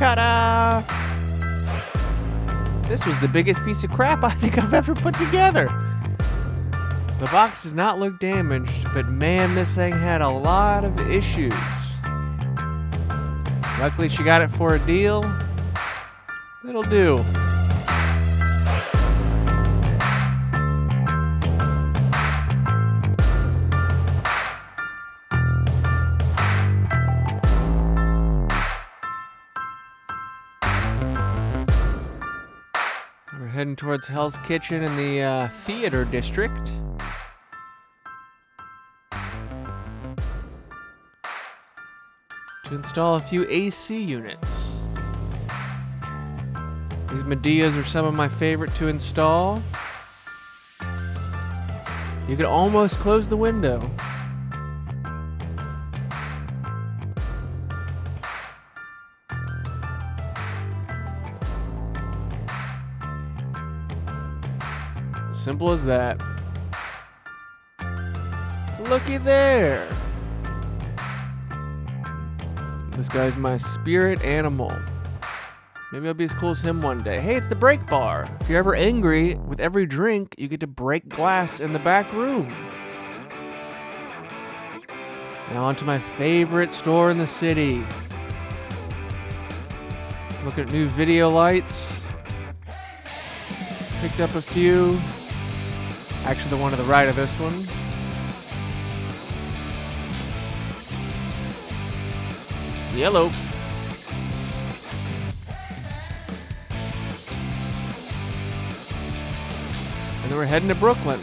Ta-da! This was the biggest piece of crap I think I've ever put together. The box did not look damaged, but man, this thing had a lot of issues. Luckily, she got it for a deal. It'll do. We're heading towards Hell's Kitchen in the theater district. To install a few AC units. These Mideas are some of my favorite to install. You could almost close the window. Simple as that. Looky there. This guy's my spirit animal. Maybe I'll be as cool as him one day. Hey, it's the break bar. If you're ever angry, with every drink, you get to break glass in the back room. Now on to my favorite store in the city. Looking at new video lights. Picked up a few. Actually, the one to the right of this one. Yellow. And then we're heading to Brooklyn.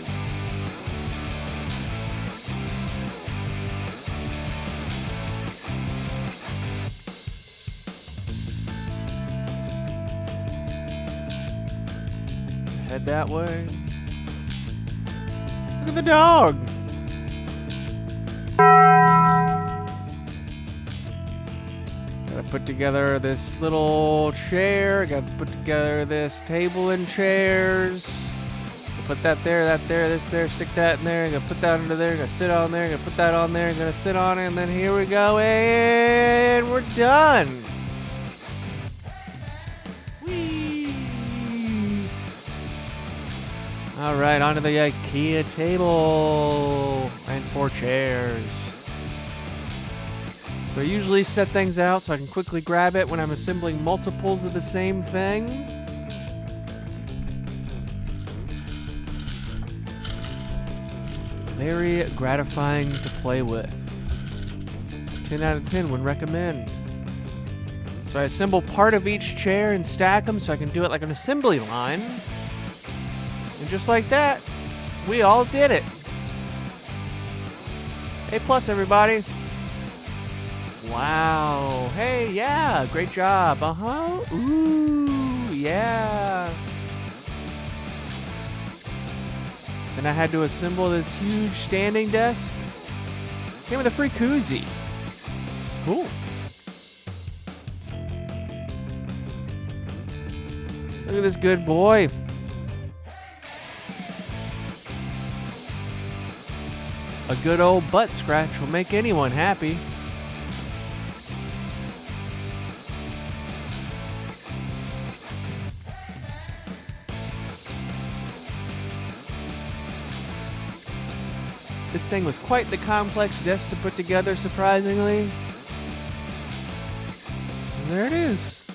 Head that way. Look at the dog. Gotta put together this little chair. Gotta put together this table and chairs. Put that there, this there, stick that in there. I'm gonna put that under there. I'm gonna sit on there. I'm gonna put that on there. I'm gonna sit on it, and then here we go, and we're done. Whee! All right, onto the Ikea table and 4 chairs. So I usually set things out so I can quickly grab it when I'm assembling multiples of the same thing. Very gratifying to play with. 10 out of 10 would recommend. So I assemble part of each chair and stack them so I can do it like an assembly line. And just like that, we all did it. A plus, everybody. Wow. Hey, yeah, great job. Uh-huh. Ooh, yeah. Then I had to assemble this huge standing desk. Came with a free koozie. Cool. Look at this good boy. A good old butt scratch will make anyone happy. This thing was quite the complex desk to put together, surprisingly. And there it is.